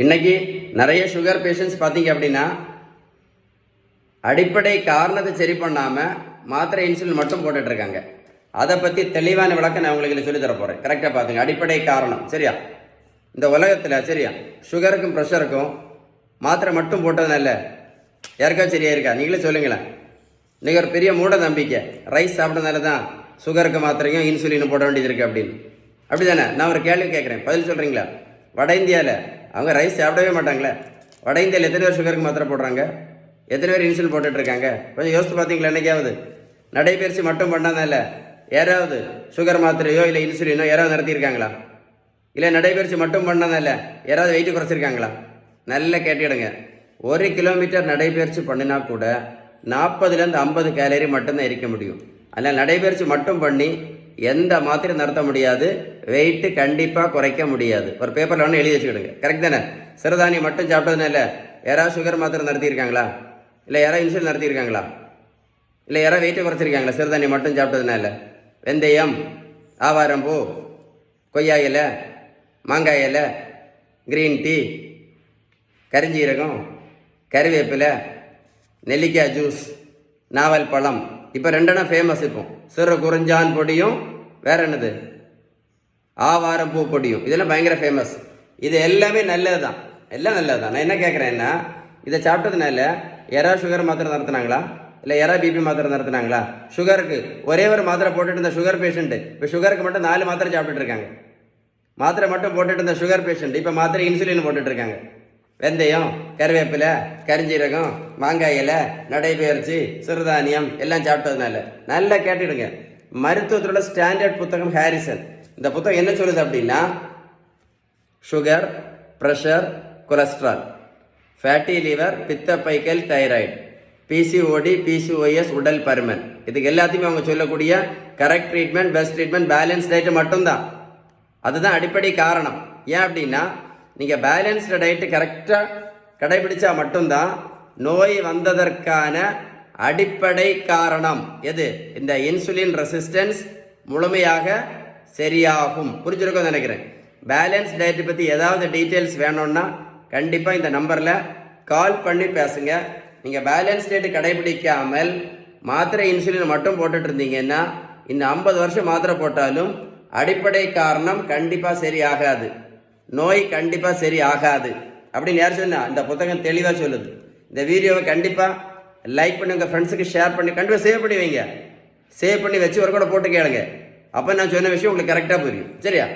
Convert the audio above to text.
இன்றைக்கி நிறைய sugar patients பார்த்தீங்க அப்படின்னா அடிப்படை காரணத்தை சரி பண்ணாமல் மாத்திரை இன்சுலின் மட்டும் போட்டுட்ருக்காங்க. அதை பற்றி தெளிவான விளக்கம் நான் உங்களுக்கு சொல்லி தர போகிறேன். கரெக்டாக பார்த்துங்க. அடிப்படை காரணம் சரியா? இந்த உலகத்தில் சரியா சுகருக்கும் ப்ரெஷருக்கும் மாத்திரை மட்டும் போட்டதுனால யாருக்கா சரியா இருக்கா? நீங்களே சொல்லுங்களேன். நீங்கள் ஒரு பெரிய மூட நம்பிக்கை, ரைஸ் சாப்பிட்டதுனால தான் சுகருக்கு மாத்திரையும் இன்சுலினும் போட வேண்டியது இருக்குது அப்படின்னு. அப்படி தானே? நான் ஒரு கேள்வி கேட்குறேன், பதில் சொல்கிறீங்களா? வட இந்தியாவில் அவங்க ரைஸ் சாப்பிடவே மாட்டாங்களே. வட இந்தியாவில் எத்தனை பேர் சுகருக்கு மாத்திரை போடுறாங்க? எத்தனை பேர் இன்சுலின் போட்டுட்ருக்காங்க? கொஞ்சம் யோசித்து பார்த்தீங்களா? என்னைக்காவது நடைபயிற்சி மட்டும் பண்ணாதனால யாராவது சுகர் மாத்திரையோ இல்லை இன்சுலினோ யாராவது நடத்தியிருக்காங்களா? இல்லை நடைபயிற்சி மட்டும் பண்ணாதனால யாராவது வெயிட்டு குறைச்சிருக்காங்களா? நல்லா கேட்டுடுங்க. 1 கிலோமீட்டர் நடைபயிற்சி பண்ணினா கூட 40லேருந்து 50 கேலரி மட்டும்தான் இருக்க முடியும். அதனால் நடைபயிற்சி மட்டும் பண்ணி எந்த மாத்திரையும் நடத்த முடியாது, வெயிட்டு கண்டிப்பாக குறைக்க முடியாது. ஒரு பேப்பரில் ஒன்று எழுதி வச்சுக்கிடுங்க. கரெக்ட் தானே? சிறுதானியம் மட்டும் சாப்பிட்டதுனால யாராவது சுகர் மாத்திரை நடத்தியிருக்காங்களா? இல்லை யாராவது இன்சுலின் நடத்தியிருக்காங்களா? இல்லை யாராவது வெயிட்டு குறைச்சிருக்காங்களா சிறுதானியம் மட்டும் சாப்பிட்டதுனால? வெந்தயம், ஆவாரம்பூ, கொய்யா இலை, மாங்காய் இலை, கிரீன் டீ, கரிஞ்சீரகம், கறிவேப்பிலை, நெல்லிக்காய் ஜூஸ், நாவல் பழம், இப்போ 2 ஃபேமஸ். இப்போ சிறு குறிஞ்சான் பொடியும் வேற என்னது ஆவாரம் பூ பொடியும், இதெல்லாம் பயங்கர ஃபேமஸ். இது எல்லாமே நல்லது தான், எல்லாம் நல்லது தான். நான் என்ன கேட்குறேன்னா, இதை சாப்பிட்டதுனால யாராவது சுகர் மாத்திரை நடத்துனாங்களா? இல்லை யாராவது பிபி மாத்திரை நடத்துனாங்களா? சுகருக்கு ஒரே ஒரு மாத்திரை போட்டுட்டு இருந்த சுகர் பேஷண்ட்டு இப்போ சுகருக்கு மட்டும் 4 மாத்திரை சாப்பிட்டுட்டு இருக்காங்க. மாத்திரை மட்டும் போட்டுட்டு இருந்த சுகர் பேஷண்ட் இப்போ மாத்திரை இன்சுலின் போட்டுட்டு இருக்காங்க. வெந்தயம், கருவேப்பிலை, கரிஞ்சீரகம், மாங்காய் இலை, நடைபயிற்சி, சிறுதானியம் எல்லாம் சாப்பிட்டதுனால. நல்லா கேட்டுடுங்க. மருத்துவத்தோட ஸ்டாண்டர்ட் புத்தகம் ஹாரிசன். இந்த புத்தகம் என்ன சொல்லுது அப்படின்னா, sugar, pressure, cholesterol, fatty liver, பித்தப்பைக்கல், தைராய்டு, பிசிஓடி, பிசிஓஎஸ், உடல் பருமன், இதுக்கு எல்லாத்தையுமே அவங்க சொல்லக்கூடிய correct treatment, best treatment, balance diet மட்டும்தான். அதுதான் அடிப்படை காரணம். ஏன் அப்படின்னா, நீங்கள் பேலன்ஸ்டு டயட்டு கரெக்டாக கடைபிடிச்சா மட்டும்தான் நோய் வந்ததற்கான அடிப்படை காரணம் எது? இந்த இன்சுலின் ரெசிஸ்டன்ஸ் முழுமையாக சரியாகும். புரிஞ்சிருக்கும் நினைக்கிறேன். பேலன்ஸ் டயட்டை பற்றி ஏதாவது டீட்டெயில்ஸ் வேணும்னா கண்டிப்பாக இந்த நம்பரில் கால் பண்ணி பேசுங்க. நீங்கள் பேலன்ஸ் டயட்டு கடைபிடிக்காமல் மாத்திரை இன்சுலின் மட்டும் போட்டுட்டு இருந்தீங்கன்னா இந்த 50 வருஷம் மாத்திரை போட்டாலும் அடிப்படை காரணம் கண்டிப்பாக சரியாகாது, நோய் கண்டிப்பாக சரி ஆகாது அப்படின்னு யார் சொன்னா? இந்த புத்தகம் தெளிவாக சொல்லுது. இந்த வீடியோவை கண்டிப்பாக லைக் பண்ணி உங்கள் ஃப்ரெண்ட்ஸுக்கு ஷேர் பண்ணி கண்டிப்பாக சேவ் பண்ணி வைங்க. சேவ் பண்ணி வச்சு ஒரு கூட போட்டு கேளுங்க. அப்போ நான் சொன்ன விஷயம் உங்களுக்கு கரெக்டாக புரியும். சரியா?